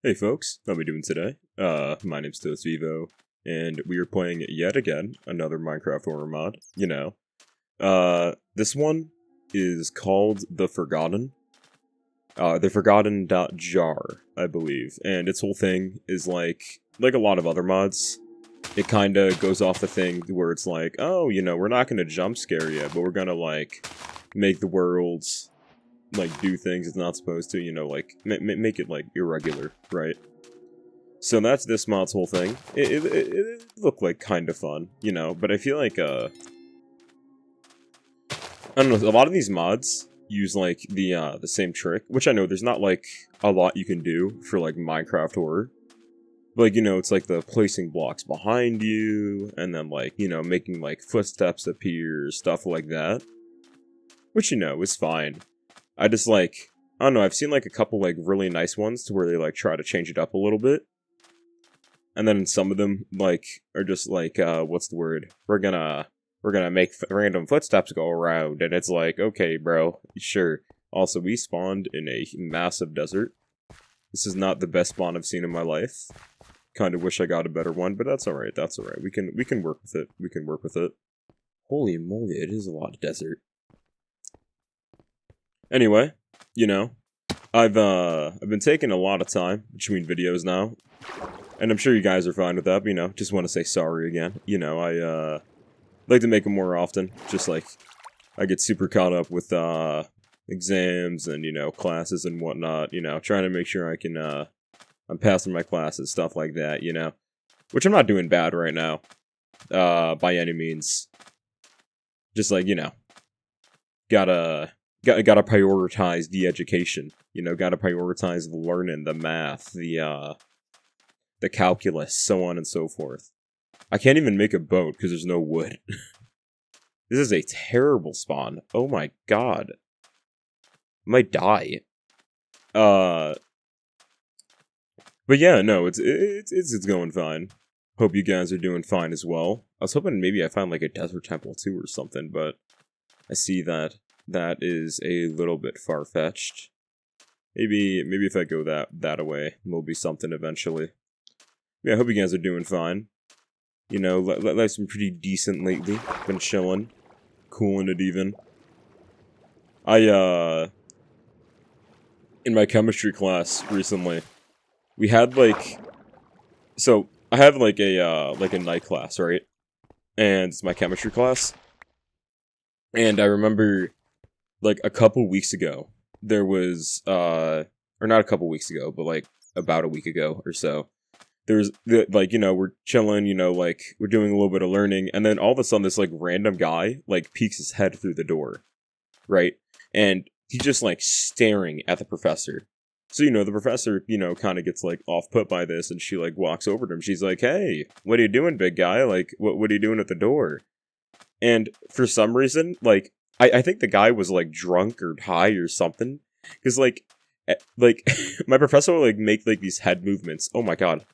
Hey folks, how we doing today? My name's ToastVEVO, and we are playing yet again another Minecraft horror mod. This one is called the forgotten.jar, I believe, and its whole thing is like a lot of other mods. It kind of goes off the thing where it's like, oh, we're not gonna jump scare you, but we're gonna like make the worlds like do things it's not supposed to, like make it like irregular, right? So that's this mod's whole thing. It looked like kind of fun, but I feel like I don't know, a lot of these mods use like the same trick, which I know there's not like a lot you can do for like Minecraft horror. But, like, it's like the placing blocks behind you, and then like, making like footsteps appear, stuff like that. Which, is fine. I just like, I don't know, I've seen like a couple like really nice ones to where they like try to change it up a little bit. And then some of them like are just like, what's the word? We're gonna make random footsteps go around, and it's like, okay, bro, sure. Also, we spawned in a massive desert. This is not the best spawn I've seen in my life. Kind of wish I got a better one, but that's alright, that's alright. We can work with it. We can work with it. Holy moly, it is a lot of desert. Anyway, I've been taking a lot of time between videos now, and I'm sure you guys are fine with that, but, just want to say sorry again. I like to make them more often, just like, I get super caught up with, exams and, classes and whatnot, trying to make sure I can, I'm passing my classes, stuff like that, which I'm not doing bad right now, by any means. Just like, gotta prioritize the education, gotta prioritize the learning, the math, the calculus, so on and so forth. I can't even make a boat because there's no wood. This is a terrible spawn. Oh my god. I might die. But yeah, no, it's going fine. Hope you guys are doing fine as well. I was hoping maybe I find like a desert temple too or something, but I see that is a little bit far-fetched. Maybe if I go that away, there'll be something eventually. Yeah, I hope you guys are doing fine. Life's been pretty decent lately. Been chilling. Cooling it even. In my chemistry class recently, we had like... So, I have like a night class, right? And it's my chemistry class. And I remember, like, a couple weeks ago, there was, or not a couple weeks ago, but like, about a week ago or so, there's, like, we're chilling, like, we're doing a little bit of learning, and then all of a sudden this, like, random guy, like, peeks his head through the door, right? And he's just, like, staring at the professor. So, the professor, kind of gets, like, off-put by this, and she, like, walks over to him. She's like, hey, what are you doing, big guy? Like, what are you doing at the door? And for some reason, like, I think the guy was, like, drunk or high or something. Because, like, my professor will, like, make, like, these head movements. Oh my god.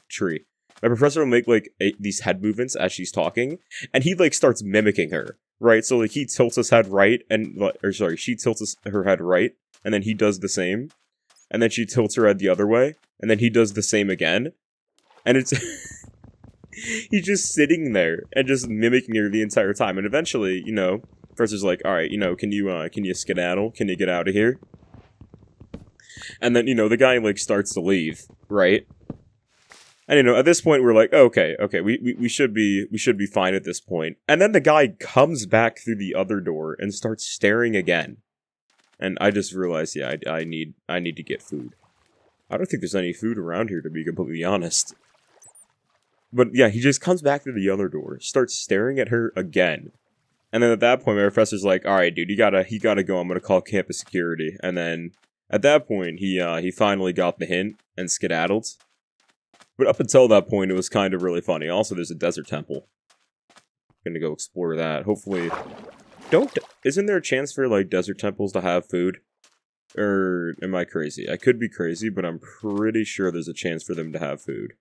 Tree. My professor will make, like, these head movements as she's talking, and he, like, starts mimicking her, right? So, like, he tilts his head right, she tilts her head right, and then he does the same, and then she tilts her head the other way, and then he does the same again, and it's... he's just sitting there, and just mimicking her the entire time, and eventually, professor's like, alright, can you skedaddle? Can you get out of here? And then, the guy, like, starts to leave, right? And, at this point, we're like, okay, we should be fine at this point. And then the guy comes back through the other door and starts staring again. And I just realized, yeah, I need to get food. I don't think there's any food around here, to be completely honest. But yeah, he just comes back through the other door, starts staring at her again. And then at that point, my professor's like, alright, dude, he gotta go, I'm gonna call campus security. And then, at that point, he finally got the hint and skedaddled. But up until that point, it was kind of really funny. Also, there's a desert temple. Gonna go explore that. Hopefully... Isn't there a chance for, like, desert temples to have food? Or am I crazy? I could be crazy, but I'm pretty sure there's a chance for them to have food.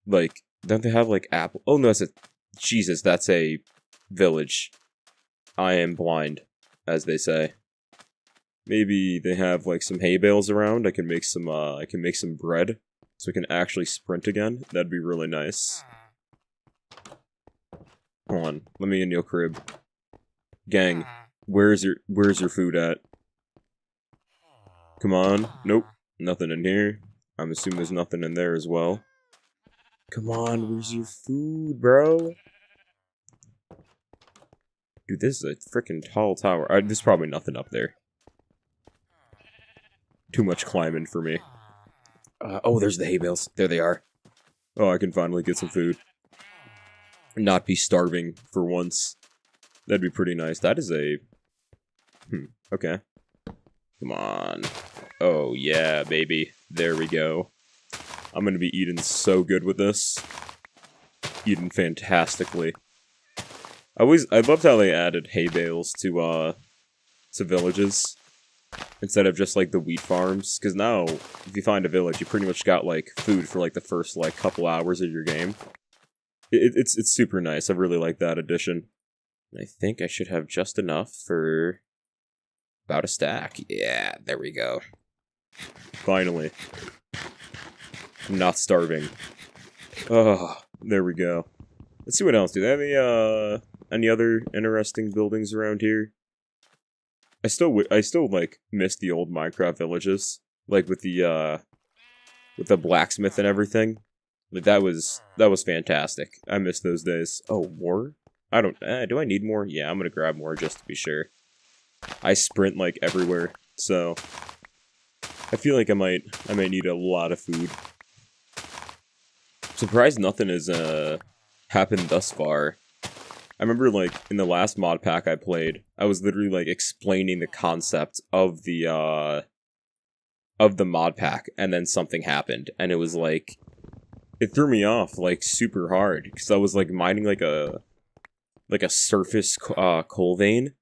Like, don't they have, like, apple... Oh, no, Jesus, that's a village. I am blind, as they say. Maybe they have like some hay bales around. I can make some bread so I can actually sprint again. That'd be really nice. Hold on, let me in your crib. Gang, where's your food at? Come on. Nope. Nothing in here. I'm assuming there's nothing in there as well. Come on, where's your food, bro? Dude, this is a freaking tall tower. There's probably nothing up there. Too much climbing for me. Oh, there's the hay bales. There they are. Oh, I can finally get some food. Not be starving for once. That'd be pretty nice. That is a... okay. Come on. Oh, yeah, baby. There we go. I'm gonna be eating so good with this. Eating fantastically. I loved how they added hay bales to villages. Instead of just, like, the wheat farms. Because now, if you find a village, you pretty much got, like, food for, like, the first, like, couple hours of your game. It's super nice. I really like that addition. I think I should have just enough for about a stack. Yeah, there we go. Finally. I'm not starving. Oh, there we go. Let's see what else. Do they have any other interesting buildings around here? I still like miss the old Minecraft villages, like with the blacksmith and everything. Like that was fantastic. I miss those days. Oh, more? I don't. Do I need more? Yeah, I'm gonna grab more just to be sure. I sprint like everywhere, so I feel like I might need a lot of food. Surprised nothing has happened thus far. I remember, like, in the last mod pack I played, I was literally, like, explaining the concept of the mod pack, and then something happened, and it was, like, it threw me off, like, super hard, because I was, like, mining, like a surface, coal vein,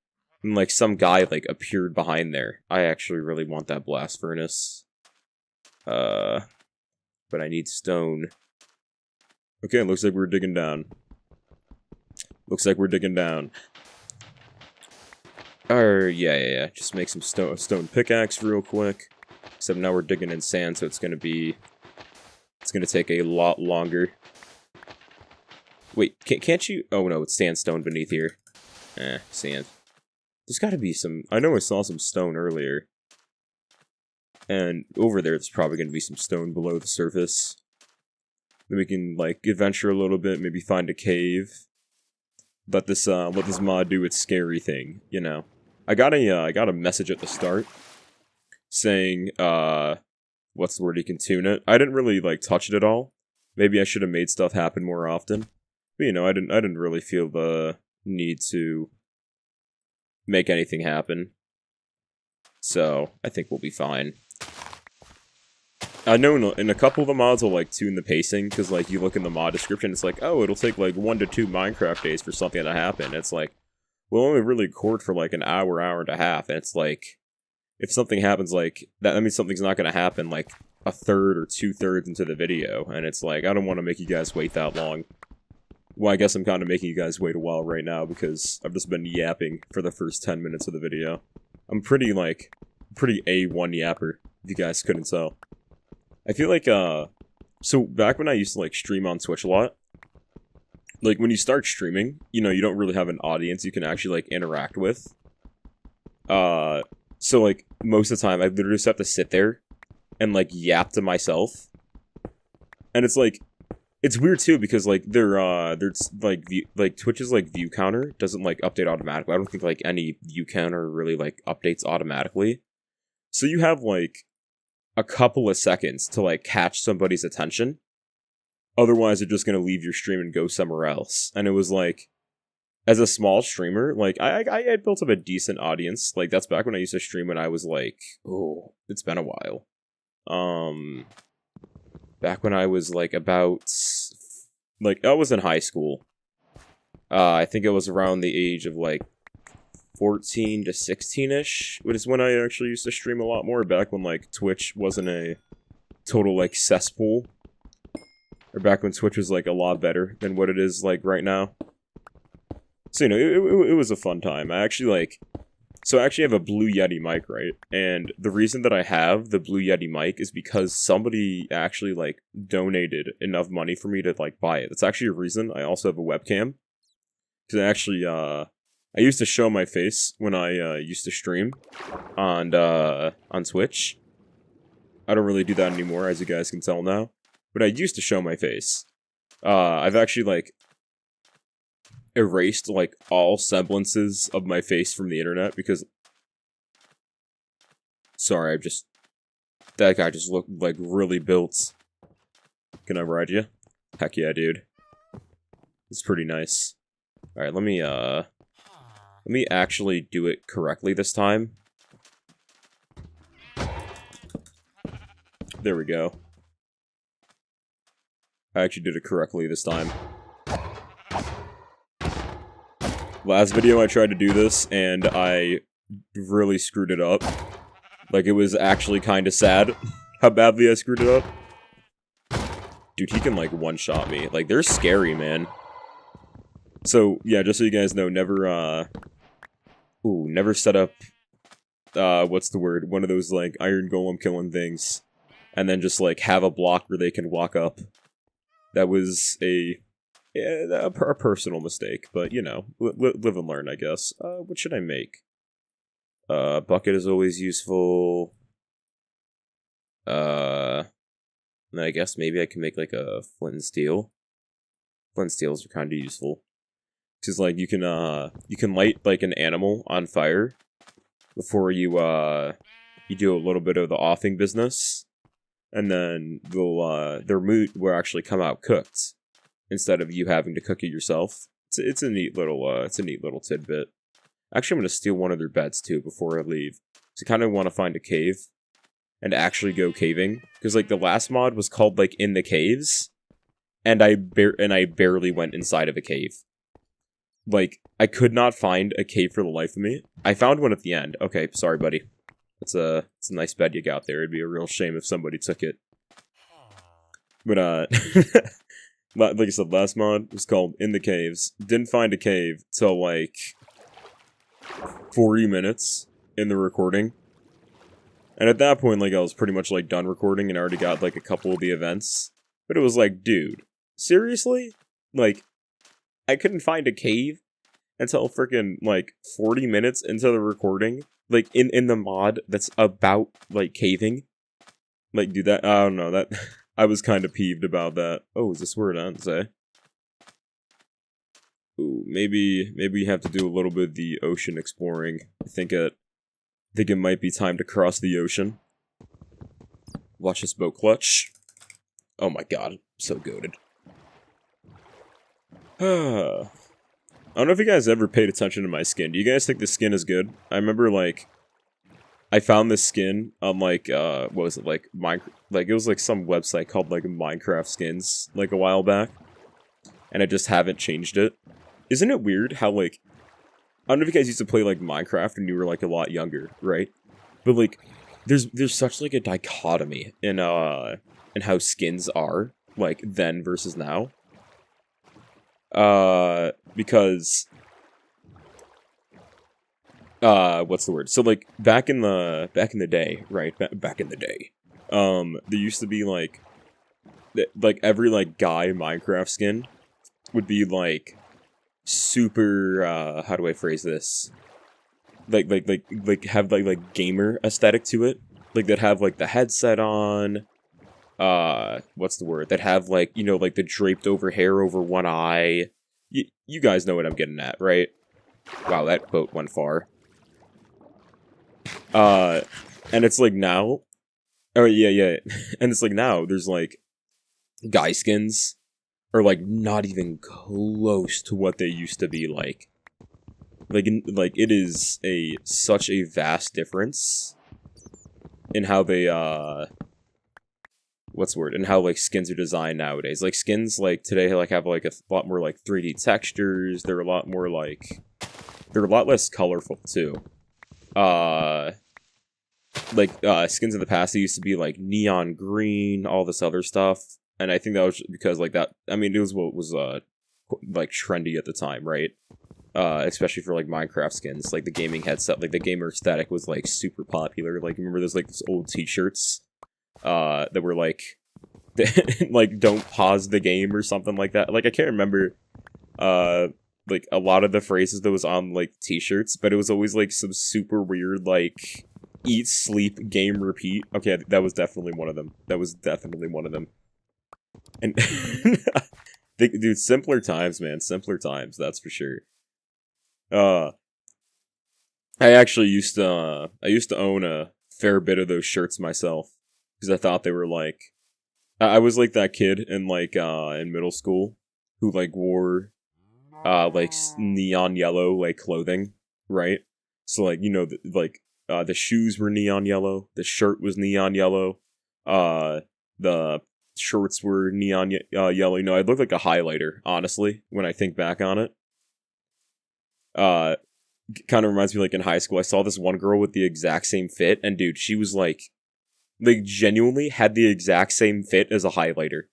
and, like, some guy, like, appeared behind there. I actually really want that blast furnace. But I need stone. Okay, looks like we're digging down. Looks like we're digging down. Yeah. Just make some stone pickaxe real quick. Except now we're digging in sand, so it's gonna take a lot longer. Wait, can't you? Oh no, it's sandstone beneath here. Sand. There's gotta be some. I know I saw some stone earlier. And over there's probably gonna be some stone below the surface. Then we can like adventure a little bit, maybe find a cave. Let this mod do its scary thing, you know. I got a message at the start saying what's the word, you can tune it. I didn't really like touch it at all. Maybe I should have made stuff happen more often. But you know, I didn't really feel the need to make anything happen. So, I think we'll be fine. I know in a couple of the mods will like tune the pacing, because like you look in the mod description, it's like, oh, it'll take like 1 to 2 Minecraft days for something to happen. It's like, we'll only really record for like an hour and a half, and it's like, if something happens like that, means something's not going to happen like a third or 2/3 into the video, and it's like, I don't want to make you guys wait that long. Well, I guess I'm kind of making you guys wait a while right now, because I've just been yapping for the first 10 minutes of the video. I'm pretty A1 yapper, if you guys couldn't tell. I feel like, so back when I used to, like, stream on Twitch a lot, like, when you start streaming, you know, you don't really have an audience you can actually, like, interact with. So, like, most of the time, I literally just have to sit there and, like, yap to myself. And it's, like, it's weird, too, because, like, there's, like, Twitch's, like, view counter doesn't, like, update automatically. I don't think, like, any view counter really, like, updates automatically. So you have, like, a couple of seconds to like catch somebody's attention. Otherwise, they're just gonna leave your stream and go somewhere else. And it was like, as a small streamer, like I had built up a decent audience. Like that's back when I used to stream when I was like, oh, it's been a while. Back when I was like about, like I was in high school. I think it was around the age of like 14 to 16-ish, which is when I actually used to stream a lot more, back when, like, Twitch wasn't a total, like, cesspool. Or back when Twitch was, like, a lot better than what it is, like, right now. So, you know, it was a fun time. I actually, like, So I actually have a Blue Yeti mic, right? And the reason that I have the Blue Yeti mic is because somebody actually, like, donated enough money for me to, like, buy it. That's actually a reason I also have a webcam. Because I actually, I used to show my face when I, used to stream on Twitch. I don't really do that anymore, as you guys can tell now. But I used to show my face. I've actually, like, erased, like, all semblances of my face from the internet, because... Sorry, that guy just looked, like, really built. Can I ride you? Heck yeah, dude. It's pretty nice. Alright, let me actually do it correctly this time. There we go. I actually did it correctly this time. Last video I tried to do this, and I really screwed it up. Like, it was actually kind of sad how badly I screwed it up. Dude, he can, like, one-shot me. Like, they're scary, man. So, yeah, just so you guys know, never set up, what's the word? One of those, like, iron golem killing things. And then just, like, have a block where they can walk up. That was a personal mistake, but, you know, live and learn, I guess. What should I make? Bucket is always useful. And I guess maybe I can make, like, a flint and steel. Flint and steels are kind of useful. Because, like, you can light, like, an animal on fire before you do a little bit of the offing business. And then their meat will actually come out cooked instead of you having to cook it yourself. It's a neat little tidbit. Actually, I'm gonna steal one of their beds too before I leave. So I kind of want to find a cave and actually go caving, because like the last mod was called like In the Caves, and I barely went inside of a cave. Like, I could not find a cave for the life of me. I found one at the end. Okay, sorry, buddy. It's a nice bed you got there. It'd be a real shame if somebody took it. But, like I said, last mod was called In the Caves. Didn't find a cave till, like, 40 minutes in the recording. And at that point, like, I was pretty much, like, done recording and already got, like, a couple of the events. But it was like, dude, seriously? Like, I couldn't find a cave until freaking, like, 40 minutes into the recording. Like, in the mod that's about, like, caving. Like, dude, that, I don't know, that, I was kind of peeved about that. Oh, is this where it ends, eh? Ooh, maybe we have to do a little bit of the ocean exploring. I think it might be time to cross the ocean. Watch this boat clutch. Oh my god, I'm so goated. I don't know if you guys ever paid attention to my skin. Do you guys think the skin is good? I remember, like, I found this skin on, like, what was it, like, like, it was, like, some website called, like, Minecraft Skins, like, a while back. And I just haven't changed it. Isn't it weird how, like, I don't know if you guys used to play, like, Minecraft when you were, like, a lot younger, right? But, like, there's such, like, a dichotomy in how skins are, like, then versus now. Because, what's the word? So, like, back in the day, right? Back in the day, there used to be, like, every, like, guy Minecraft skin would be, like, super, how do I phrase this? Like, have, like, gamer aesthetic to it. Like, they'd have, like, the headset on, what's the word? That have, like, you know, like, the draped over hair over one eye. You guys know what I'm getting at, right? Wow, that boat went far. And it's, like, now... Oh, yeah. And it's, like, now, there's, like, guy skins are, like, not even close to what they used to be like. Like, it is such a vast difference in how they, what's the word? And how, like, skins are designed nowadays. Like, skins, like, today, like, have, like, a lot more, like, 3D textures. They're a lot more, like... They're a lot less colorful, too. Skins in the past, they used to be, like, neon green, all this other stuff. And I think that was because, like, that... I mean, it was what was, like, trendy at the time, right? especially for like Minecraft skins. Like the gaming headset, like the gamer aesthetic was like super popular. Like remember those like those old T-shirts that were like like don't pause the game or something like that. Like I can't remember like a lot of the phrases that was on like T-shirts, but it was always like some super weird like eat, sleep, game, repeat. Okay, that was definitely one of them. That was definitely one of them. And dude, simpler times, man. Simpler times, that's for sure. Uh, I actually used to own a fair bit of those shirts myself because I thought they were like, I was like that kid in like in middle school who like wore like neon yellow like clothing, right? So like like the shoes were neon yellow, the shirt was neon yellow, the shorts were neon yellow. You know, I look like a highlighter, honestly, when I think back on it. Uh, Kind of reminds me like in high school, I saw this one girl with the exact same fit, and dude, she was like genuinely had the exact same fit as a highlighter.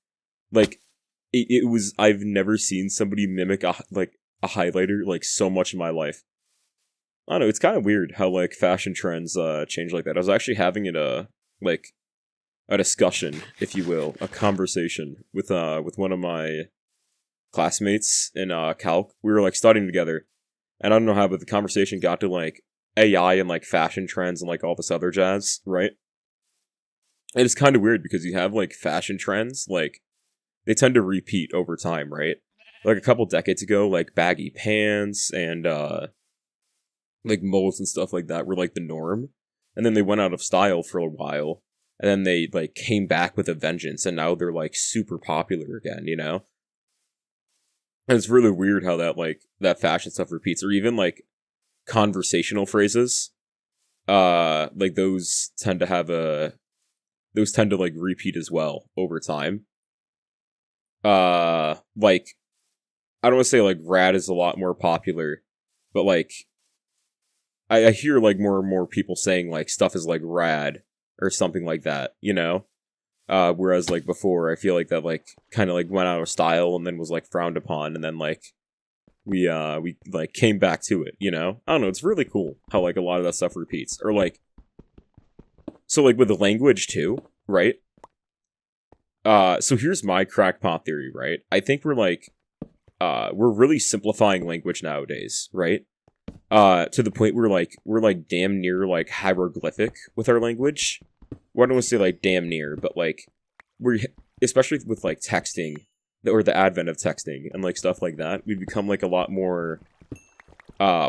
Like, it was, I've never seen somebody mimic a highlighter like so much in my life. I don't know, it's kind of weird how like fashion trends change like that. I was actually having like a discussion, if you will, a conversation with one of my classmates in calc. We were like studying together, and I don't know how, but the conversation got to like AI and like fashion trends and like all this other jazz, right? And it's kind of weird because you have like fashion trends, like they tend to repeat over time, right? Like a couple decades ago, like baggy pants and like molds and stuff like that were like the norm, and then they went out of style for a while, and then they like came back with a vengeance, and now they're like super popular again, you know? And it's really weird how that like that fashion stuff repeats, or even like conversational phrases. Like those tend to like repeat as well over time. Like I don't want to say like rad is a lot more popular, but like I hear like more and more people saying like stuff is like rad or something like that, you know? Whereas like before, I feel like that like kind of like went out of style and then was like frowned upon, and then like we like came back to it, you know? I don't know, it's really cool how like a lot of that stuff repeats. Or like, so like with the language too, right? So here's my crackpot theory, right? I think we're really simplifying language nowadays, right? To the point where like we're like damn near like hieroglyphic with our language. Well, I don't want to say like damn near, but like we're, especially with like texting or the advent of texting and like stuff like that, we've become like a lot more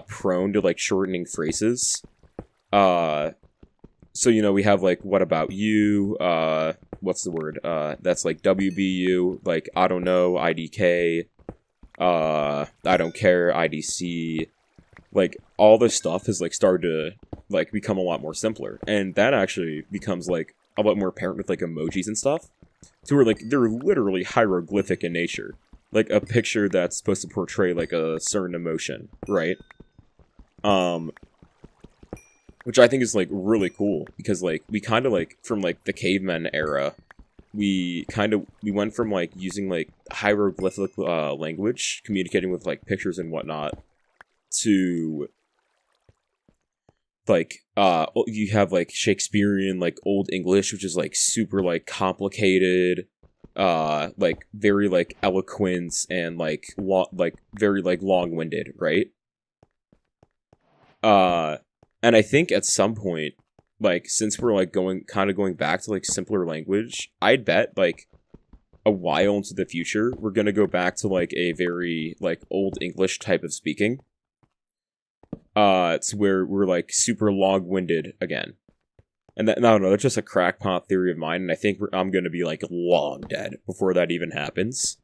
prone to like shortening phrases. So you know, we have like what about you, what's the word, that's like WBU, like I don't know, IDK, I don't care, IDC. Like all this stuff has like started to like become a lot more simpler, and that actually becomes like a lot more apparent with like emojis and stuff, to where like they're literally hieroglyphic in nature, like a picture that's supposed to portray like a certain emotion, right? Which I think is like really cool, because like we kind of like from like the caveman era, we went from like using like hieroglyphic language communicating with like pictures and whatnot, to like you have like Shakespearean like Old English, which is like super like complicated, like very like eloquent and like like very like long-winded, right? And I think at some point, like since we're like going back to like simpler language, I'd bet like a while into the future we're gonna go back to like a very like Old English type of speaking. It's where we're like super long-winded again, and that, no, that's just a crackpot theory of mine, and I think I'm gonna be like long dead before that even happens.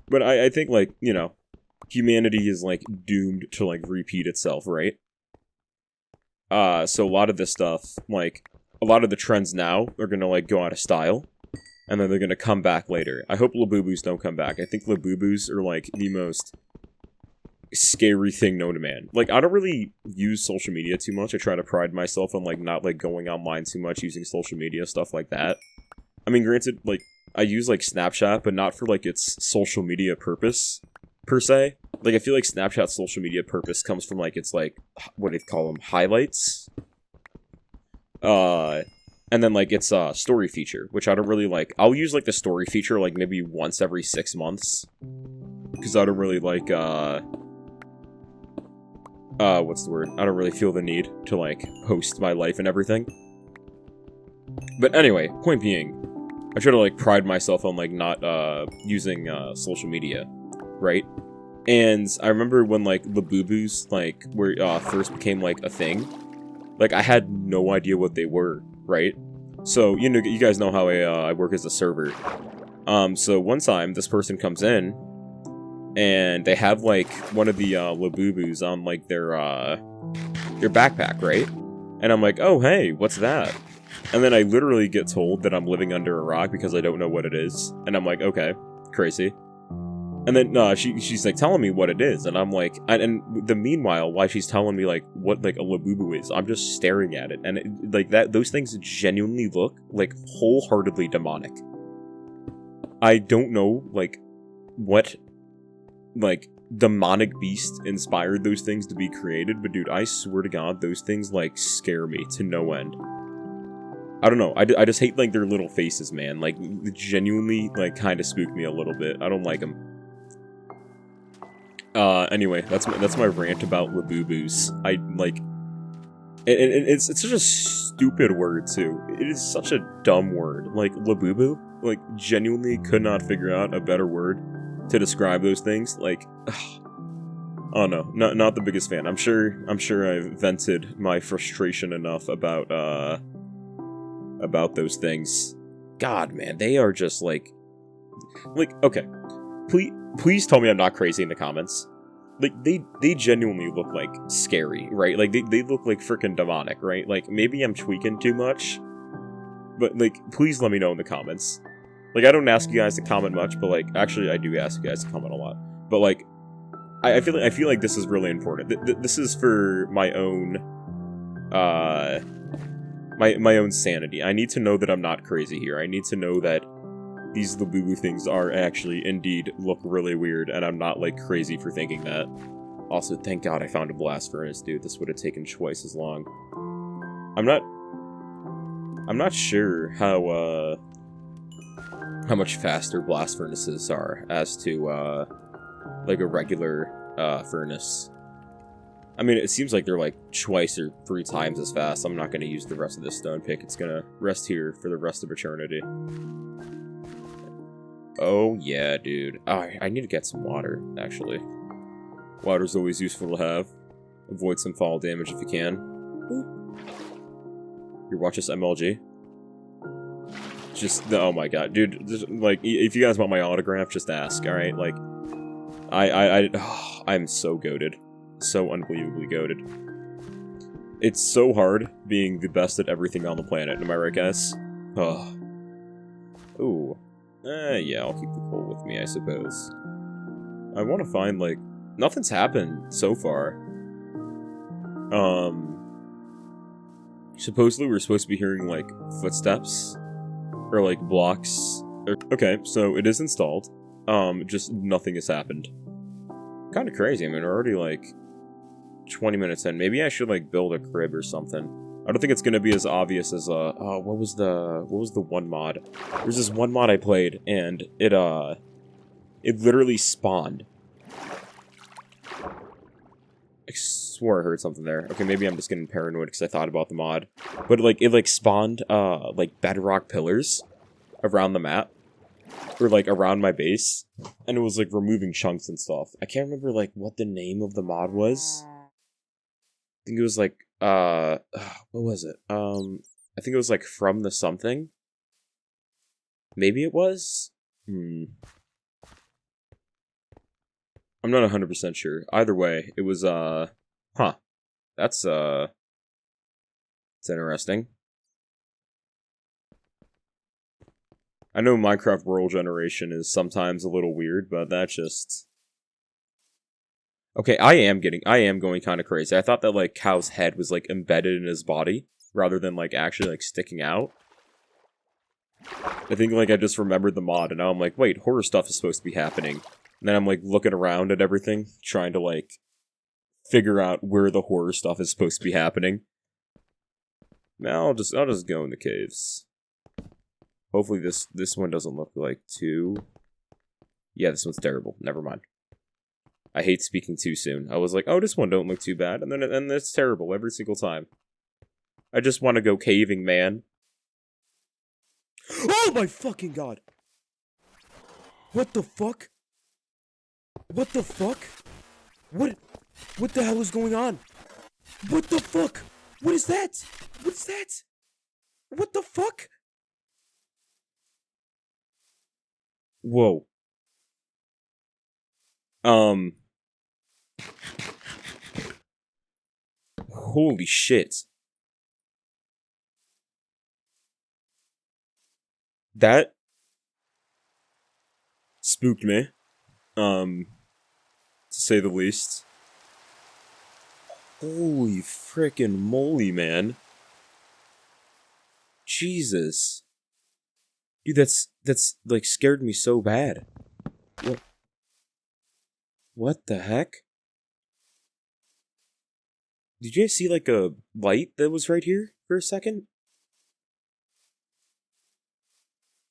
But I think like, you know, humanity is like doomed to like repeat itself, right? So a lot of this stuff, like a lot of the trends now, are gonna like go out of style, and then they're gonna come back later. I hope Labubus don't come back. I think Labubus are like the most scary thing known to man. Like, I don't really use social media too much. I try to pride myself on like not like going online too much, using social media, stuff like that. I mean, granted, like I use like Snapchat, but not for like its social media purpose. per se. Like, I feel like Snapchat's social media purpose comes from, like, it's, like, what do they call them? Highlights? And then, like, it's a story feature, which I don't really like. I'll use, like, the story feature, like, maybe once every 6 months. Because I don't really like, what's the word? I don't really feel the need to, like, post my life and everything. But anyway, point being, I try to, like, pride myself on, like, not, using, social media, right? And I remember when, like, Labubu's, like, were, first became, like, a thing. Like, I had no idea what they were, right? So, you know, you guys know how I work as a server. So one time, this person comes in, and they have, like, one of the, Labubus on, like, their backpack, right? And I'm like, oh, hey, what's that? And then I literally get told that I'm living under a rock because I don't know what it is. And I'm like, okay, crazy. And then she's like telling me what it is, and I'm like, and the meanwhile, while she's telling me like what like a Labubu is, I'm just staring at it, and like those things genuinely look like wholeheartedly demonic. I don't know like what like demonic beast inspired those things to be created, but dude, I swear to God, those things like scare me to no end. I don't know. I just hate like their little faces, man. Like genuinely like kind of spook me a little bit. I don't like them. Anyway, that's my rant about Labubus. I, like... it's such a stupid word, too. It is such a dumb word. Like, Labubu? Like, genuinely could not figure out a better word to describe those things. Like, I don't know. Not the biggest fan. I'm sure I've vented my frustration enough about those things. God, man, they are just, like, okay. Please tell me I'm not crazy in the comments. Like, they genuinely look, like, scary, right? Like, they look, like, freaking demonic, right? Like, maybe I'm tweaking too much. But, like, please let me know in the comments. Like, I don't ask you guys to comment much, but, like, actually, I do ask you guys to comment a lot. But, like, I feel like this is really important. This is for my own, my own sanity. I need to know that I'm not crazy here. I need to know that these Labubu things are actually, indeed, look really weird, and I'm not, like, crazy for thinking that. Also, thank God I found a blast furnace, dude. This would have taken twice as long. I'm not sure how much faster blast furnaces are as to, like, a regular, furnace. I mean, it seems like they're, like, twice or 3 times as fast. I'm not gonna use the rest of this stone pick. It's gonna rest here for the rest of eternity. Oh, yeah, dude. Oh, I need to get some water, actually. Water's always useful to have. Avoid some fall damage if you can. Here, watch this MLG. Just, oh my god. Dude, just, like, if you guys want my autograph, just ask, alright? Like, I'm so goated. So unbelievably goated. It's so hard being the best at everything on the planet, am I right, guys? Oh. Ooh. Yeah, I'll keep the coal with me, I suppose. I want to find, like... Nothing's happened so far. Supposedly we're supposed to be hearing, like, footsteps. Or, like, blocks. Okay, so it is installed. Just nothing has happened. Kind of crazy, I mean, we're already, like, 20 minutes in. Maybe I should, like, build a crib or something. I don't think it's gonna be as obvious as, oh, what was the one mod? There's this one mod I played, and it literally spawned. I swore I heard something there. Okay, maybe I'm just getting paranoid because I thought about the mod. But, like, it, spawned, like, bedrock pillars around the map. Or, like, around my base. And it was, like, removing chunks and stuff. I can't remember, like, what the name of the mod was. I think it was, like, what was it? I think it was, like, From the Something? Maybe it was? I'm not 100% sure. Either way, it was, huh. That's interesting. I know Minecraft world generation is sometimes a little weird, but that's just... Okay, I am going kind of crazy. I thought that, like, Cow's head was, like, embedded in his body, rather than, like, actually, like, sticking out. I think, like, I just remembered the mod, and now I'm like, wait, horror stuff is supposed to be happening. And then I'm like looking around at everything, trying to like figure out where the horror stuff is supposed to be happening. Now I'll just go in the caves. Hopefully this one doesn't look like too. Yeah, this one's terrible. Never mind. I hate speaking too soon. I was like, oh, this one don't look too bad, and then it's terrible every single time. I just want to go caving, man. Oh my fucking god! What the fuck? What the fuck? What the hell is going on? What the fuck? What is that? What's that? What the fuck? Whoa. Holy shit. That spooked me. To say the least. Holy frickin' moly, man. Jesus. Dude, that's like scared me so bad. What the heck? Did you guys see like a light that was right here for a second?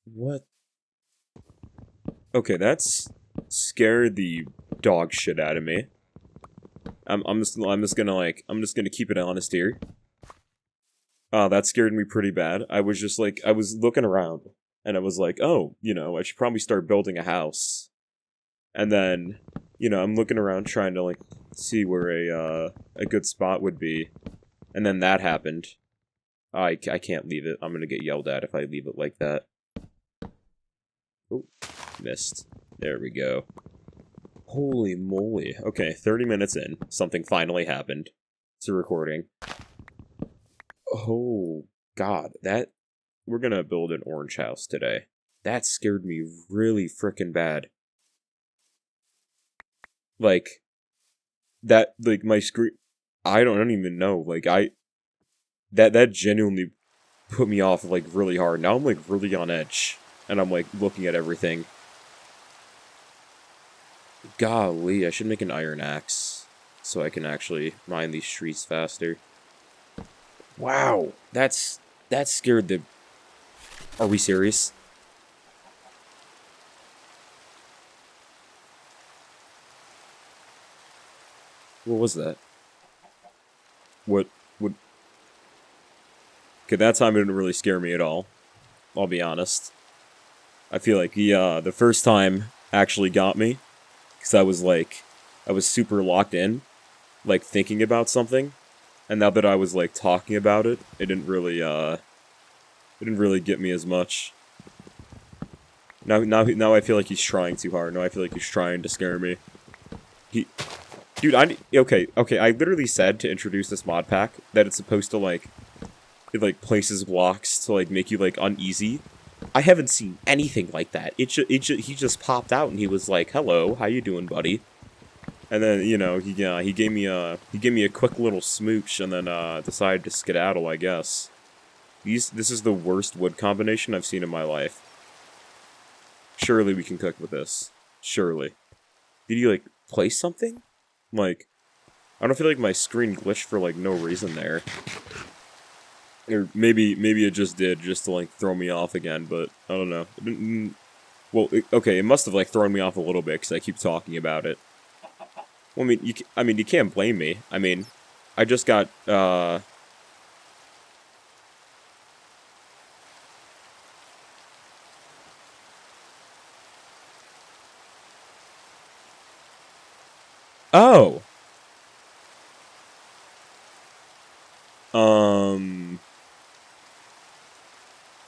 What? Okay, that's scared the dog shit out of me. I'm just gonna keep it honest here. That scared me pretty bad. I was just like, I was looking around, and I was like, oh, I should probably start building a house. And then, I'm looking around trying to like see where a good spot would be, and then that happened. I can't leave it. I'm gonna get yelled at if I leave it like that. Oh, missed. There we go. Holy moly. Okay, 30 minutes in. Something finally happened. It's a recording. Oh, God. We're gonna build an orange house today. That scared me really frickin' bad. Like, my screen... I don't even know. Like, that genuinely put me off, like, really hard. Now I'm, like, really on edge. And I'm, like, looking at everything. Golly, I should make an iron axe. So I can actually mine these streets faster. Wow, that scared the... Are we serious? What was that? What? Okay, that time it didn't really scare me at all. I'll be honest. I feel like the first time actually got me. Because I was super locked in. Like, thinking about something. And now that I was, like, talking about it, it didn't really get me as much. Now I feel like he's trying too hard. Now I feel like he's trying to scare me. Dude, okay, I literally said to introduce this mod pack that it's supposed to, like, it, like, places blocks to, like, make you, like, uneasy. I haven't seen anything like that. He just popped out and he was like, hello, how you doing, buddy? And then, he gave me a quick little smooch and then, decided to skedaddle, I guess. This is the worst wood combination I've seen in my life. Surely we can cook with this. Surely. Did you, like, place something? Like, I don't feel like my screen glitched for, like, no reason there. Or maybe it just did, just to, like, throw me off again, but I don't know. Well, okay, it must have, like, thrown me off a little bit, because I keep talking about it. Well, I mean, you can't blame me. I mean, I just got, Oh!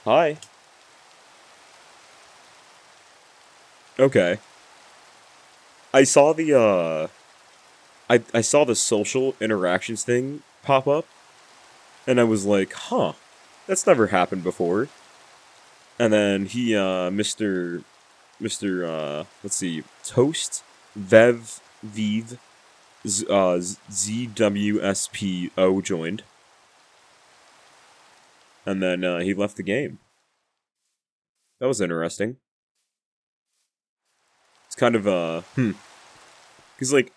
Hi. Okay. I saw the, I saw the social interactions thing pop up, and I was like, huh, that's never happened before. And then he, Mr. Let's see, ToastVEVO, ZWSPO joined. And then, he left the game. That was interesting. kind of, because, like,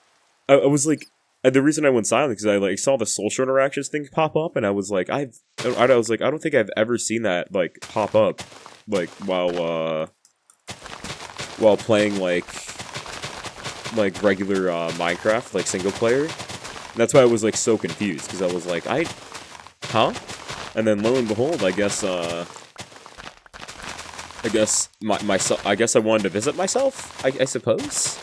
I was, like, the reason I went silent, because I, like, saw the social interactions thing pop up, and I was like, I was like, I don't think I've ever seen that, like, pop up, like, while playing, like regular, Minecraft, like, single player. And that's why I was, like, so confused, because I was like, huh? And then, lo and behold, I guess I guess I wanted to visit myself, I suppose?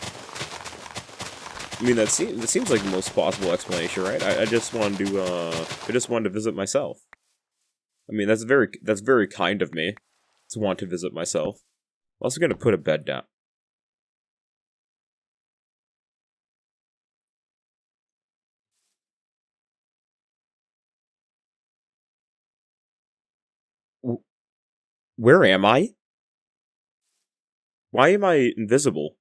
I mean, that seems like the most plausible explanation, right? I just wanted to visit myself. I mean, that's very kind of me to want to visit myself. I'm also gonna put a bed down. Where am I? Why am I invisible?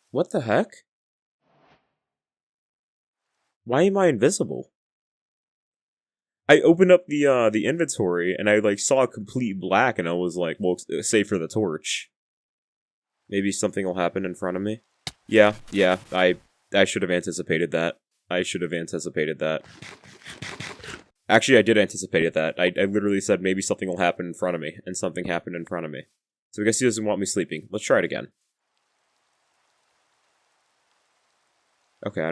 What the heck? Why am I invisible? I opened up the inventory and I like saw a complete black and I was like, well, save for the torch. Maybe something will happen in front of me. Yeah, I should have anticipated that. I should have anticipated that. Actually, I did anticipate that. I literally said maybe something will happen in front of me, and something happened in front of me. So I guess he doesn't want me sleeping. Let's try it again. Okay, I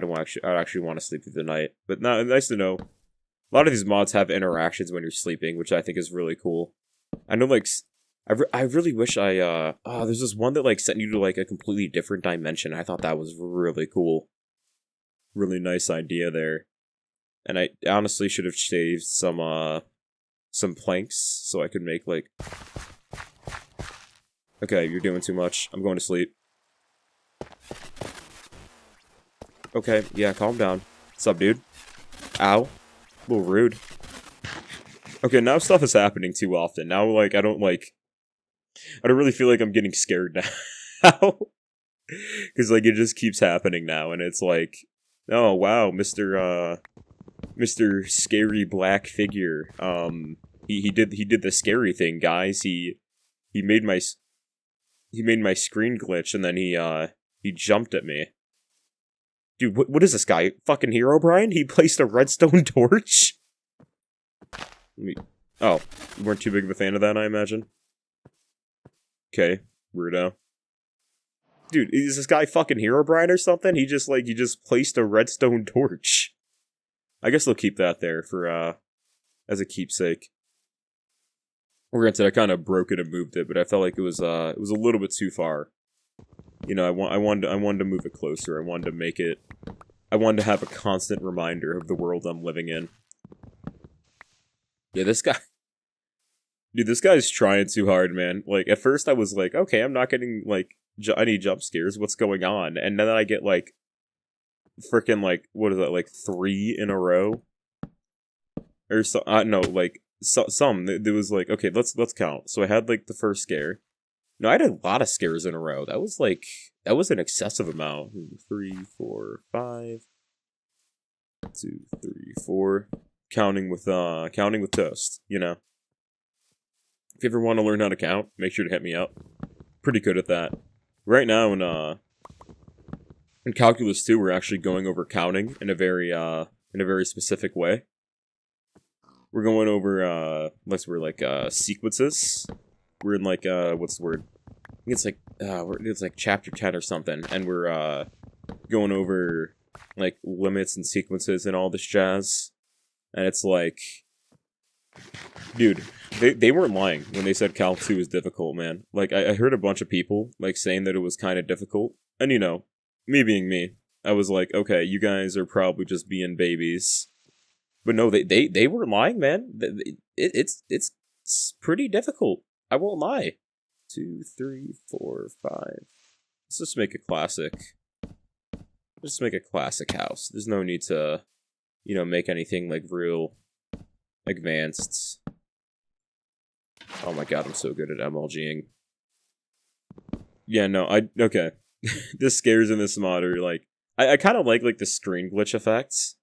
actually want to sleep through the night. But no, nice to know. A lot of these mods have interactions when you're sleeping, which I think is really cool. I know, like, I really wish there's this one that, like, sent you to, like, a completely different dimension. I thought that was really cool. Really nice idea there. And I honestly should have saved some planks so I could make, like... Okay, you're doing too much. I'm going to sleep. Okay, yeah, calm down. What's up, dude? Ow. A little rude. Okay, now stuff is happening too often. Now, like, I don't really feel like I'm getting scared now. Because, like, it just keeps happening now, and it's like, oh, wow, Mr. Scary Black Figure. He did the scary thing, guys. He made my screen glitch, and then he jumped at me. Dude, what is this guy? Fucking Herobrine? He placed a redstone torch? Oh, you weren't too big of a fan of that, I imagine? Okay, weirdo. Dude, is this guy fucking Herobrine or something? He just placed a redstone torch. I guess they'll keep that there for, as a keepsake. Granted, I kind of broke it and moved it, but I felt like it was a little bit too far. You know, I wanted to move it closer. I wanted to have a constant reminder of the world I'm living in. Yeah, this guy... Dude, this guy's trying too hard, man. Like, at first I was like, okay, I'm not getting, like, any jump scares. What's going on? And then I get, like, freaking, like, what is that, like, 3 in a row? Or so, no, like, some. There was, like, okay, let's count. So I had, like, the first scare. No, I had a lot of scares in a row. That was an excessive amount. 3, 4, 5. 2, 3, 4. Counting with Toast, you know. If you ever want to learn how to count, make sure to hit me up. Pretty good at that. Right now in Calculus 2, we're actually going over counting in a very specific way. We're going over sequences. We're in like what's the word? I think it's like chapter 10 or something, and we're going over like limits and sequences and all this jazz. And it's like, dude, they weren't lying when they said Calc 2 is difficult, man. Like, I heard a bunch of people, like, saying that it was kind of difficult. And, you know, me being me, I was like, okay, you guys are probably just being babies. But no, they weren't lying, man. It's pretty difficult. I won't lie. 2, 3, 4, 5. Let's just make a classic. Just make a classic house. There's no need to, you know, make anything, like, real advanced. Oh my god, I'm so good at MLGing. Yeah, no, okay. The scares in this mod are, like... I kind of like the screen glitch effects,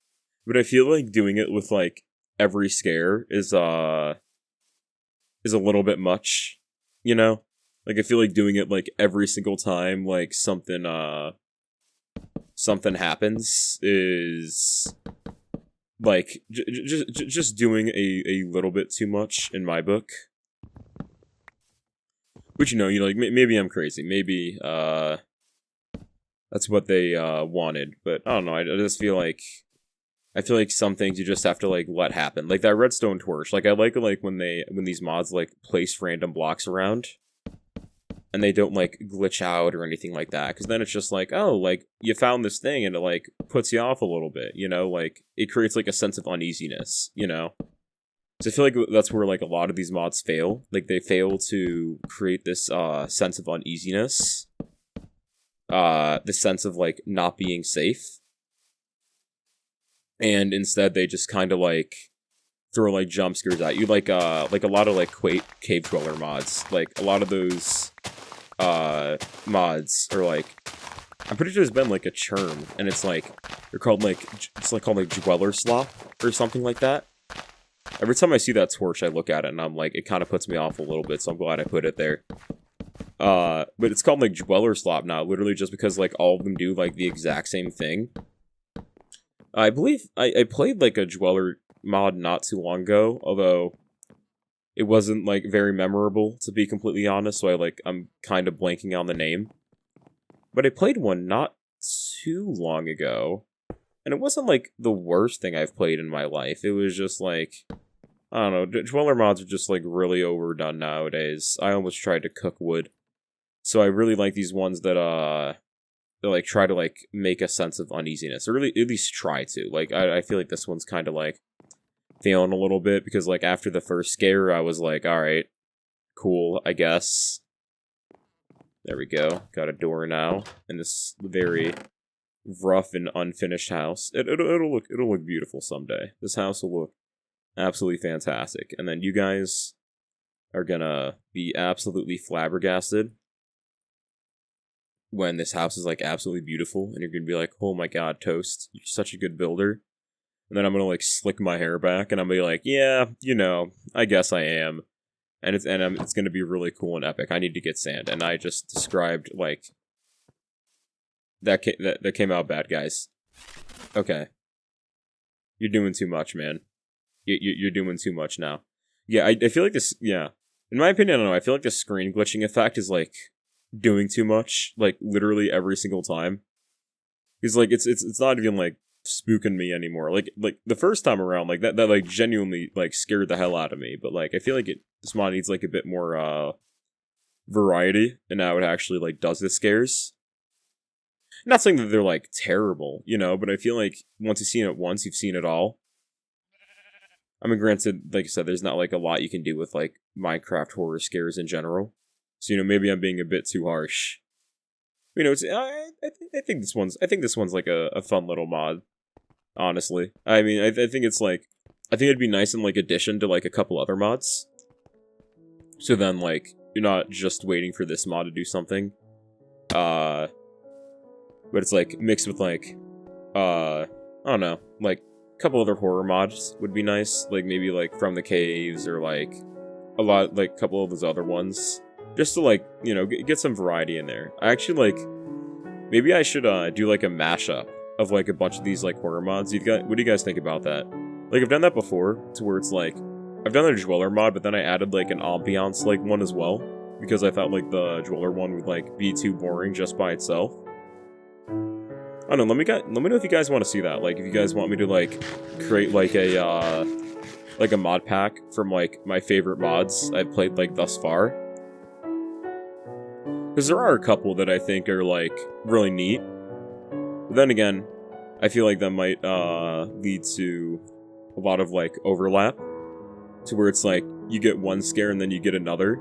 but I feel like doing it with, like, every scare is a little bit much, you know? Like, I feel like doing it, like, every single time, like, something happens is, like, just doing a little bit too much in my book. Which, like, maybe I'm crazy. Maybe, that's what they, wanted. But, I don't know, I just feel like some things you just have to, like, let happen. Like, that redstone torch. Like, I like, when these mods, like, place random blocks around. And they don't, like, glitch out or anything like that. Because then it's just like, oh, like, you found this thing and it, like, puts you off a little bit, Like, it creates, like, a sense of uneasiness, So I feel like that's where, like, a lot of these mods fail. Like, they fail to create this, sense of uneasiness. The sense of, like, not being safe. And instead they just kind of, like, throw, like, jump scares at you. Like a lot of, like, cave dweller mods. Like, a lot of those mods are, like, I'm pretty sure there's been, like, a churn, and it's, like, they're called, like, called, like, dweller slop, or something like that. Every time I see that torch, I look at it, and I'm, like, it kind of puts me off a little bit, so I'm glad I put it there. But it's called, like, dweller slop now, literally just because, like, all of them do, like, the exact same thing. I believe I played, like, a dweller mod not too long ago, although it wasn't, like, very memorable, to be completely honest, so I'm kind of blanking on the name. But I played one not too long ago, and it wasn't, like, the worst thing I've played in my life. It was just, like, I don't know, dweller mods are just, like, really overdone nowadays. I almost tried to cook wood. So I really like these ones that, like, try to, like, make a sense of uneasiness, or really, at least try to. Like, I feel like this one's kind of, like, failing a little bit, because, like, after the first scare, I was like, alright, cool, I guess. There we go. Got a door now, in this very rough and unfinished house. It'll look beautiful someday. This house will look absolutely fantastic, and then you guys are gonna be absolutely flabbergasted when this house is, like, absolutely beautiful, and you're gonna be like, oh my god, Toast, you're such a good builder. And then I'm gonna, like, slick my hair back, and I'm gonna be like, yeah, I guess I am. And it's gonna be really cool and epic. I need to get sand, and I just described, like, that came out bad, guys. Okay, you're doing too much, man. You're doing too much now. Yeah, I feel like this. Yeah, in my opinion, I don't know. I feel like the screen glitching effect is, like, doing too much, like, literally every single time. Because, like, it's not even, like, spooking me anymore. Like the first time around, like, that like, genuinely, like, scared the hell out of me. But, like, I feel like this mod needs, like, a bit more, variety in how it actually, like, does the scares. Not saying that they're, like, terrible, but I feel like once you've seen it once, you've seen it all. I mean, granted, like I said, there's not, like, a lot you can do with, like, Minecraft horror scares in general. So, maybe I'm being a bit too harsh. It's I think this one's like a fun little mod. Honestly, I mean, I think it's, like, I think it'd be nice in, like, addition to, like, a couple other mods. So then, like, you're not just waiting for this mod to do something. But it's, like, mixed with, like, I don't know, like, a couple other horror mods would be nice. Like, maybe, like, From the Caves, or, like, a couple of those other ones. Just to, like, get some variety in there. I actually, like, maybe I should, do, like, a mashup of, like, a bunch of these, like, horror mods. What do you guys think about that? Like, I've done that before, to where it's, like, I've done the Dweller mod, but then I added, like, an ambiance, like, one as well, because I felt like the Dweller one would, like, be too boring just by itself. I don't know, let me know if you guys want to see that. Like, if you guys want me to, like, create, like, a mod pack from, like, my favorite mods I've played, like, thus far. Because there are a couple that I think are, like, really neat. But then again, I feel like that might lead to a lot of, like, overlap. To where it's like, you get one scare and then you get another.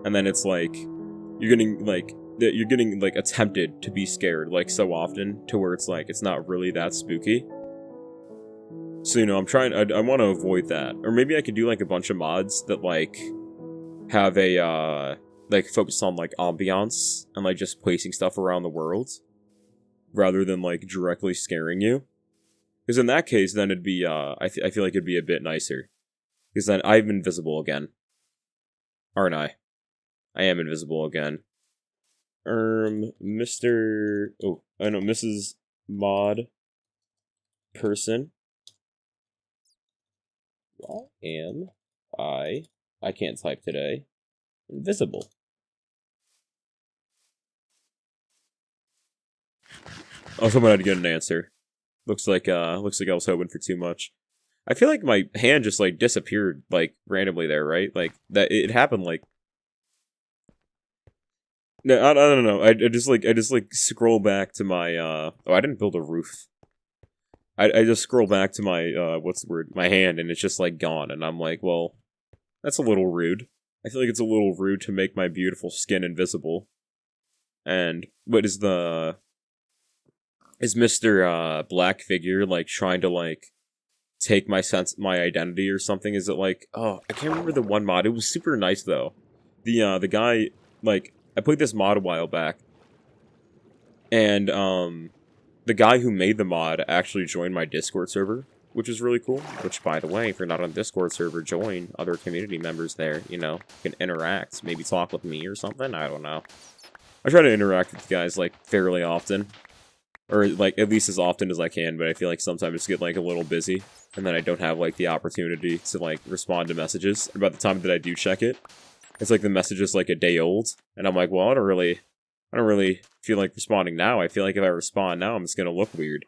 And then it's like, you're getting, like, attempted to be scared, like, so often. To where it's like, it's not really that spooky. So, I want to avoid that. Or maybe I could do, like, a bunch of mods that, like, have a, like, focus on, like, ambiance. And, like, just placing stuff around the world. Rather than, like, directly scaring you. Because in that case, then it'd be, I feel like it'd be a bit nicer. Because then I'm invisible again. Aren't I? I am invisible again. Mr. Oh, I know, Mrs. Mod Person. Why am I can't type today, invisible? Oh, someone had to get an answer. Looks like I was hoping for too much. I feel like my hand just like disappeared like randomly there, right? Like that it happened like no, I don't know. I just like scroll back to my oh, I didn't build a roof. I just scroll back to my what's the word? My hand, and it's just like gone, and I'm like, well, that's a little rude. I feel like it's a little rude to make my beautiful skin invisible. And what is Mr. Black figure like trying to like take my identity or something? Is it like, oh, I can't remember the one mod. It was super nice though. The guy, like, I played this mod a while back, and the guy who made the mod actually joined my Discord server, which is really cool. Which, by the way, if you're not on Discord server, join other community members there. You know, you can interact, maybe talk with me or something. I don't know. I try to interact with you guys like fairly often, or like at least as often as I can. But I feel like sometimes I just get like a little busy, and then I don't have like the opportunity to like respond to messages. And by the time that I do check it, it's like the message is like a day old, and I'm like, well, I don't really feel like responding now. I feel like if I respond now, I'm just gonna look weird.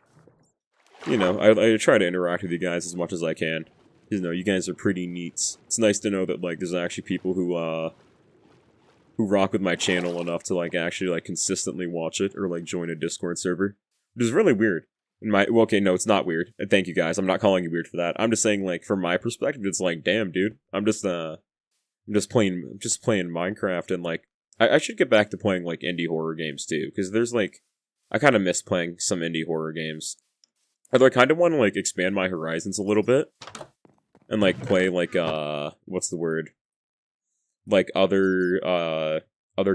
You know, I try to interact with you guys as much as I can. You know, you guys are pretty neat. It's nice to know that like there's actually people who rock with my channel enough to like actually like consistently watch it or like join a Discord server, which is really weird. Well, okay, no, it's not weird. And thank you guys. I'm not calling you weird for that. I'm just saying like from my perspective, it's like, damn, dude. I'm just playing Minecraft, and like I should get back to playing like indie horror games too, because there's like I kind of miss playing some indie horror games. Although I kind of want to like expand my horizons a little bit and like play like what's the word? Like other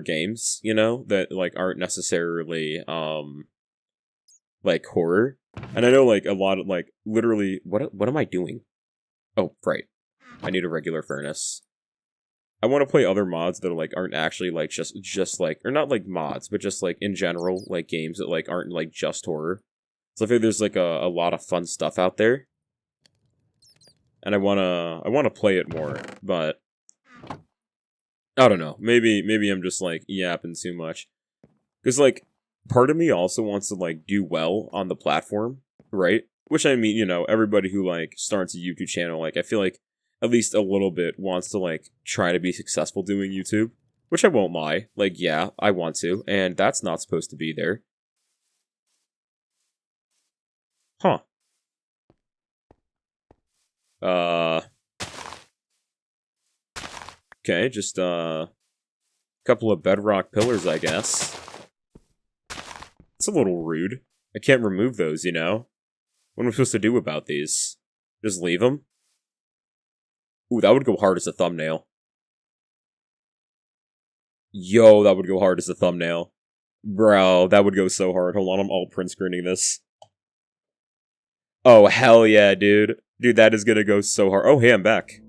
games, you know, that like aren't necessarily like horror. And I know like a lot of like literally what am I doing? Oh, right. I need a regular furnace. I want to play other mods that are, like aren't actually like just like, or not like mods, but just like in general like games that like aren't like just horror. So I feel there's like a lot of fun stuff out there, and I wanna play it more, but I don't know. Maybe I'm just like yapping too much, because like part of me also wants to like do well on the platform, right? Which I mean, you know, everybody who like starts a YouTube channel, like I feel like at least a little bit wants to like try to be successful doing YouTube, which I won't lie. Like, yeah, I want to, and that's not supposed to be there. Huh. Okay, just couple of bedrock pillars, I guess. It's a little rude. I can't remove those, you know? What am I supposed to do about these? Just leave them? Ooh, that would go hard as a thumbnail. Yo, that would go hard as a thumbnail. Bro, that would go so hard. Hold on, I'm alt print screening this. Oh, hell yeah, dude. Dude, that is gonna go so hard. Oh, hey, I'm back.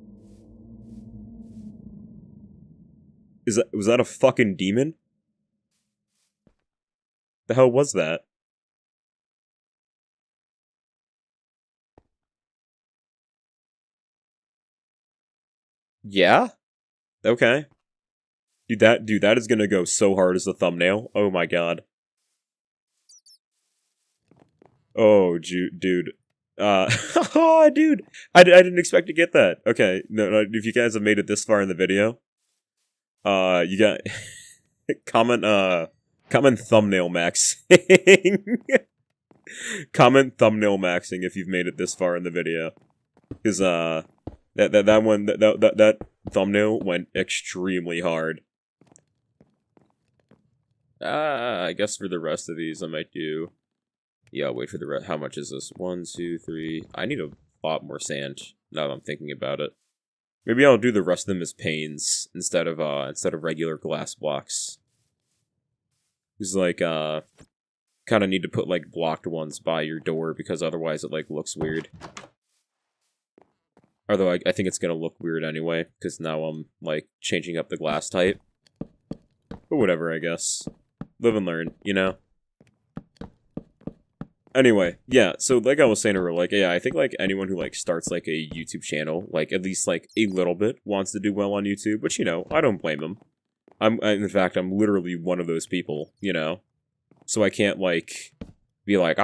Was that a fucking demon? The hell was that? Yeah? Okay. Dude, that is gonna go so hard as a thumbnail. Oh my god. Oh, dude. Oh, dude. I didn't expect to get that. Okay, no, if you guys have made it this far in the video, you got comment thumbnail maxing. Comment thumbnail maxing if you've made it this far in the video, because that thumbnail went extremely hard. I guess for the rest of these I might do. Yeah, I'll wait for the rest. How much is this? 1, 2, 3. I need a lot more sand now that I'm thinking about it. Maybe I'll do the rest of them as panes instead of regular glass blocks. It's like kind of need to put, like, blocked ones by your door, because otherwise it, like, looks weird. Although I think it's gonna look weird anyway, because now I'm, like, changing up the glass type. But whatever, I guess. Live and learn, you know? Anyway, yeah, so like I was saying earlier, like, yeah, I think, like, anyone who, like, starts, like, a YouTube channel, like, at least, like, a little bit wants to do well on YouTube, which, you know, I don't blame them. In fact, I'm literally one of those people, you know? So I can't, like, be like,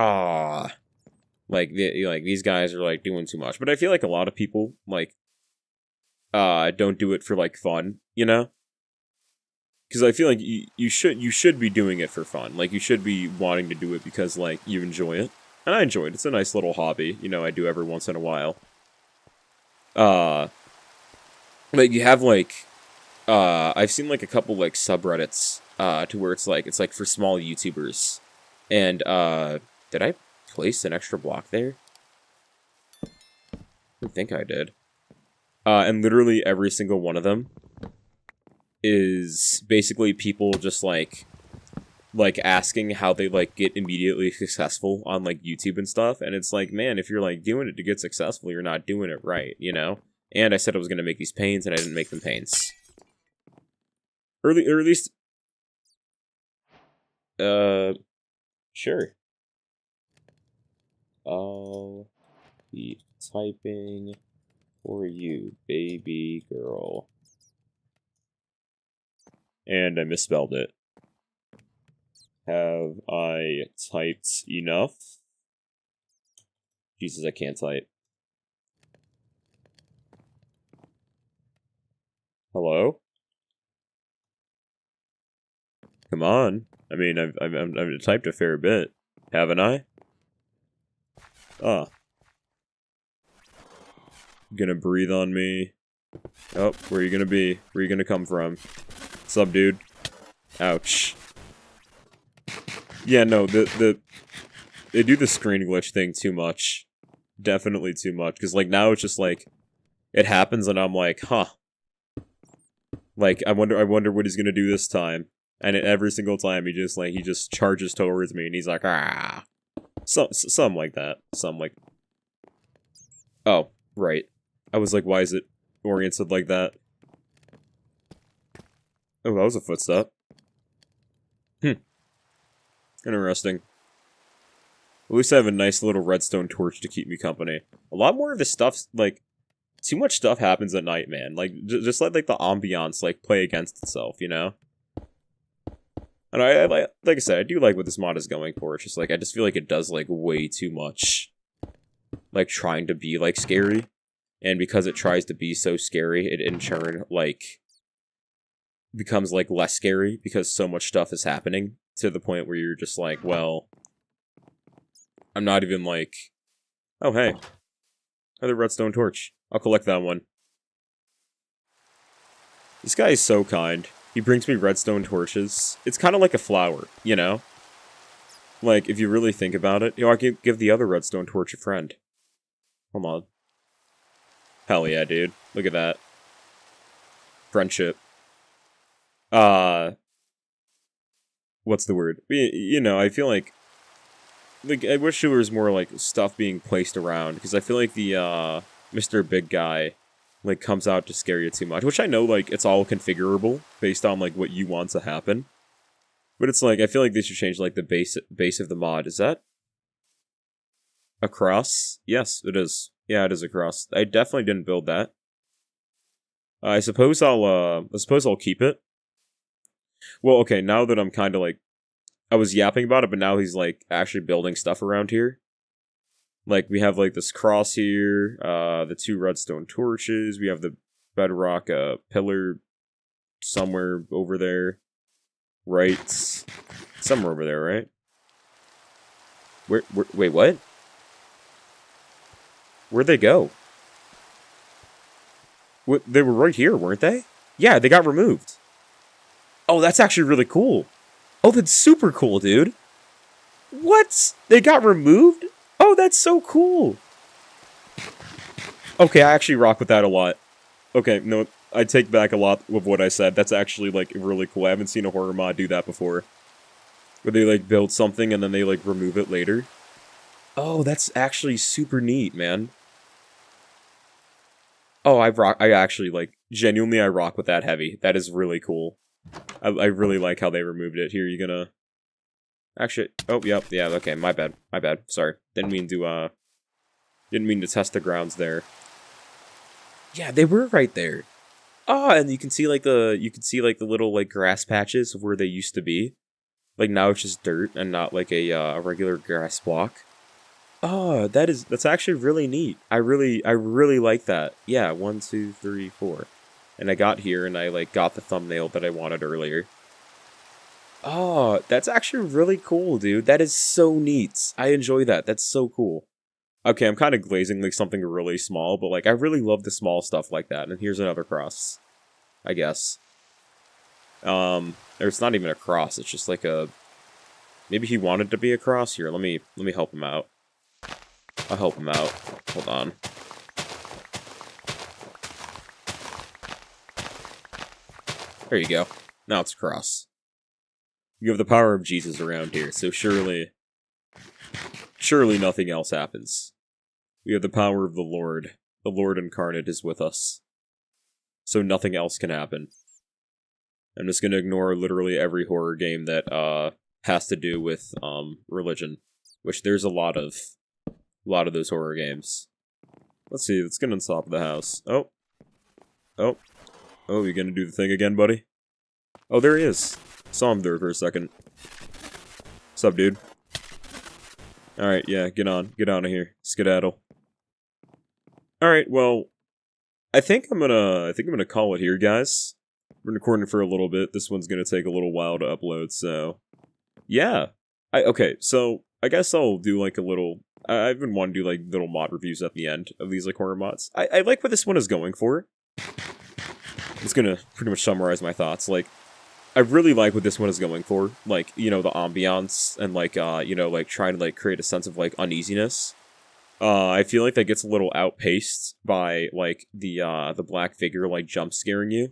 like, these guys are, like, doing too much. But I feel like a lot of people, like, don't do it for, like, fun, you know? Because I feel like you should be doing it for fun. Like, you should be wanting to do it because, like, you enjoy it. And I enjoy it. It's a nice little hobby, you know, I do every once in a while. But you have, like, I've seen, like, a couple, like, subreddits, to where it's like for small YouTubers. And, did I place an extra block there? I think I did. And literally every single one of them is basically people just, like, asking how they, like, get immediately successful on, like, YouTube and stuff. And it's like, man, if you're, like, doing it to get successful, you're not doing it right, you know? And I said I was gonna make these panes, and I didn't make them panes. Or at least... Sure. I'll be typing for you, baby girl. And I misspelled it. Have I typed enough? Jesus, I can't type. Hello? Come on. I mean, I've typed a fair bit, haven't I? Gonna breathe on me. Oh, where are you gonna be? Where are you gonna come from? What's up, dude? Ouch. Yeah, no, they do the screen glitch thing too much. Definitely too much. Because, like, now it's just, like, it happens and I'm like, huh. Like, I wonder what he's gonna do this time. And every single time he just charges towards me and he's like, ah. Something like that. Something like... Oh, right. I was like, why is it oriented like that? Oh, that was a footstep. Interesting. At least I have a nice little redstone torch to keep me company. A lot more of this stuff's, like... Too much stuff happens at night, man. Like, just let, like, the ambiance, like, play against itself, you know? And I like I said, I do like what this mod is going for. It's just, like, I just feel like it does, like, way too much. Like, trying to be, like, scary. And because it tries to be so scary, it in turn, like, becomes, like, less scary. Because so much stuff is happening. To the point where you're just like, well... I'm not even, like... Oh, hey. Another redstone torch. I'll collect that one. This guy is so kind. He brings me redstone torches. It's kind of like a flower, you know? Like, if you really think about it, you know, I can give the other redstone torch a friend. Hold on. Hell yeah, dude. Look at that. Friendship. What's the word? You know, I feel like I wish there was more, like, stuff being placed around, because I feel like the, Mr. Big Guy, like, comes out to scare you too much, which I know, like, it's all configurable, based on, like, what you want to happen. But it's like, I feel like they should change, like, the base of the mod. Is that a cross? Yes, it is. Yeah, it is a cross. I definitely didn't build that. I suppose I'll keep it. Well, okay, now that I'm kind of, like, I was yapping about it, but now he's, like, actually building stuff around here. Like, we have, like, this cross here, the 2 redstone torches, we have the bedrock, pillar somewhere over there. Right? Somewhere over there, right? Wait, what? Where'd they go? They were right here, weren't they? Yeah, they got removed. Oh, that's actually really cool. Oh, that's super cool, dude. What? They got removed? Oh, that's so cool. Okay, I actually rock with that a lot. Okay, no, I take back a lot of what I said. That's actually, like, really cool. I haven't seen a horror mod do that before. Where they, like, build something and then they, like, remove it later. Oh, that's actually super neat, man. Oh, I actually, like, genuinely I rock with that heavy. That is really cool. I really like how they removed it. Here, you gonna... Actually, oh, yep, yeah, okay, my bad. Sorry. Didn't mean to test the grounds there. Yeah, they were right there. Oh, and you can see, like, the little, like, grass patches of where they used to be. Like, now it's just dirt and not, like, a regular grass block. Oh, that's actually really neat. I really like that. Yeah, 1, 2, 3, 4. And I got here and I, like, got the thumbnail that I wanted earlier. Oh, that's actually really cool, dude. That is so neat. I enjoy that. That's so cool. Okay, I'm kind of glazing, like, something really small, but, like, I really love the small stuff like that. And here's another cross, I guess. Or it's not even a cross. It's just, like, a... Maybe he wanted to be a cross. Here, let me help him out. I'll help him out. Hold on. There you go. Now it's a cross. You have the power of Jesus around here, so surely nothing else happens. We have the power of the Lord. The Lord incarnate is with us. So nothing else can happen. I'm just gonna ignore literally every horror game that, has to do with, religion. Which there's a lot of those horror games. Let's see, let's get on top of the house. Oh, you gonna do the thing again, buddy? Oh, there he is. Saw him there for a second. Sup, dude? Alright, yeah, get out of here. Skedaddle. Alright, well, I think I'm gonna call it here, guys. We're recording for a little bit. This one's gonna take a little while to upload, so... Yeah. Okay, so, I guess I'll do, like, a little... I've been wanting to do, like, little mod reviews at the end of these, like, horror mods. I like what this one is going for. I'm just gonna pretty much summarize my thoughts. Like, I really like what this one is going for. Like, you know, the ambiance and, like, you know, like, trying to, like, create a sense of, like, uneasiness. I feel like that gets a little outpaced by, like, the black figure, like, jump scaring you.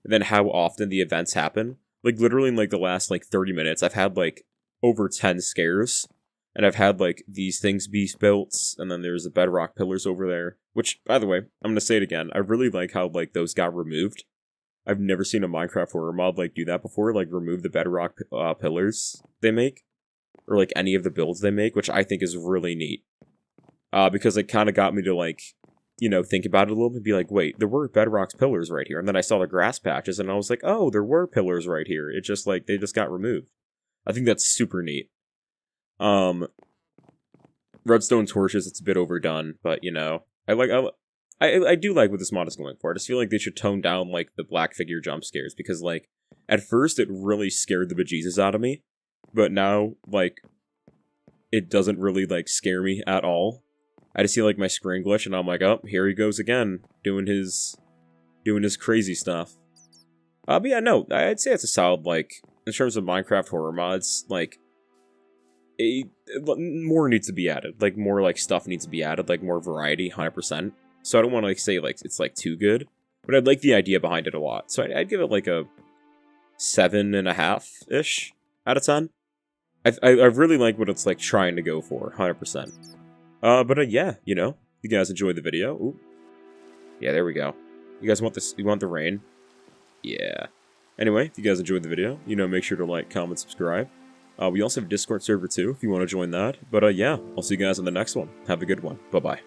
And then how often the events happen. Like, literally in, like, the last, like, 30 minutes, I've had, like, over 10 scares. And I've had, like, these things be built, and then there's the bedrock pillars over there. Which, by the way, I'm gonna say it again, I really like how, like, those got removed. I've never seen a Minecraft horror mod, like, do that before, like, remove the bedrock pillars they make. Or, like, any of the builds they make, which I think is really neat. Because it kind of got me to, like, you know, think about it a little bit and be like, wait, there were bedrock pillars right here. And then I saw the grass patches, and I was like, oh, there were pillars right here. It just, like, they just got removed. I think that's super neat. Redstone torches, it's a bit overdone, but, you know, I do like what this mod is going for. I just feel like they should tone down, like, the black figure jump scares, because, like, at first it really scared the bejesus out of me, but now, like, it doesn't really, like, scare me at all. I just see, like, my screen glitch, and I'm like, oh, here he goes again, doing his crazy stuff. But yeah, no, I'd say it's a solid, like, in terms of Minecraft horror mods, like, more needs to be added. Like, more, like, stuff needs to be added, like, more variety, 100%. So I don't want to, like, say, like, it's, like, too good, but I'd like the idea behind it a lot. So I'd give it, like, a 7.5-ish out of 10. I really like what it's, like, trying to go for, 100%. But yeah, you know, you guys enjoyed the video. Ooh. Yeah, there we go. You guys want this? You want the rain? Yeah. Anyway, if you guys enjoyed the video, you know, make sure to like, comment, subscribe. We also have a Discord server too, if you want to join that. But yeah, I'll see you guys in the next one. Have a good one. Bye-bye.